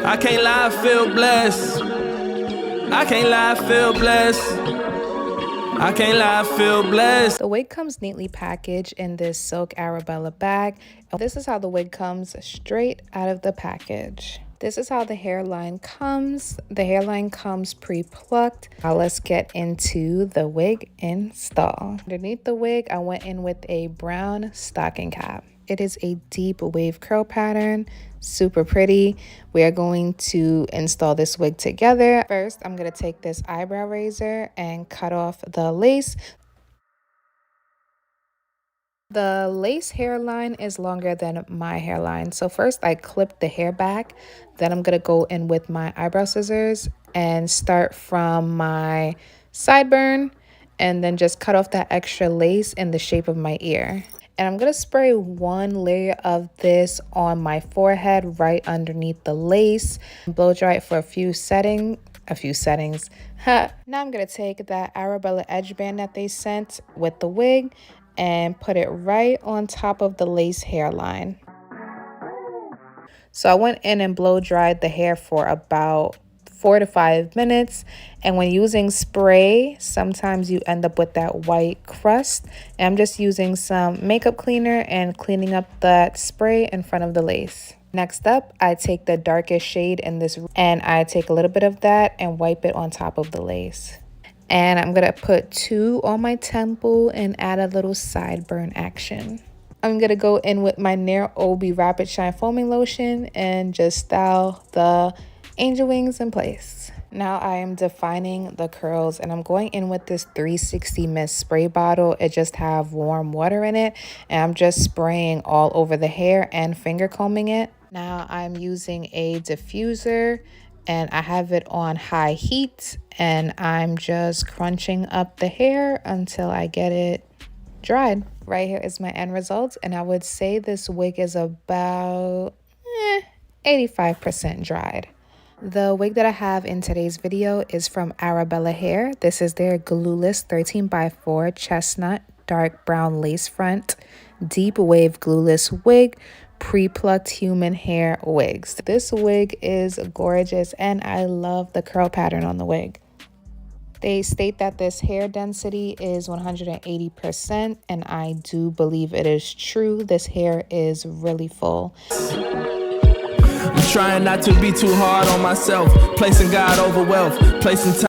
I can't lie, I feel blessed. I can't lie, I feel blessed. I can't lie, I feel blessed. The wig comes neatly packaged in this silk Arabella bag. And this is how the wig comes straight out of the package. This is how the hairline comes. The hairline comes pre-plucked. Now let's get into the wig install. Underneath the wig, I went in with a brown stocking cap. It is a deep wave curl pattern, super pretty. We are going to install this wig together. First, I'm going to take this eyebrow razor and cut off the lace. The lace hairline is longer than my hairline. So first I clip the hair back. Then I'm going to go in with my eyebrow scissors and start from my sideburn and then just cut off that extra lace in the shape of my ear. And I'm going to spray one layer of this on my forehead right underneath the lace. Blow dry it for a few settings. Now I'm going to take that Arabella edge band that they sent with the wig and put it right on top of the lace hairline. So I went in and blow dried the hair for about 4 to 5 minutes, and when using spray sometimes you end up with that white crust, and I'm just using some makeup cleaner and cleaning up that spray in front of the lace. Next up, I take the darkest shade in this and I take a little bit of that and wipe it on top of the lace. And I'm gonna put 2 on my temple and add a little sideburn action. I'm gonna go in with my Nair Obi Rapid Shine Foaming Lotion and just style the angel wings in place. Now I am defining the curls and I'm going in with this 360 mist spray bottle. It just have warm water in it and I'm just spraying all over the hair and finger combing it. Now I'm using a diffuser and I have it on high heat and I'm just crunching up the hair until I get it dried. Right here is my end result, and I would say this wig is about 85% dried. The wig that I have in today's video is from Arabella Hair. This is their Glueless 13x4 chestnut dark brown lace front deep wave glueless wig, pre-plucked human hair wigs. This wig is gorgeous and I love the curl pattern on the wig. They state that this hair density is 180% and I do believe it is true. This hair is really full. I'm trying not to be too hard on myself, placing God over wealth, placing time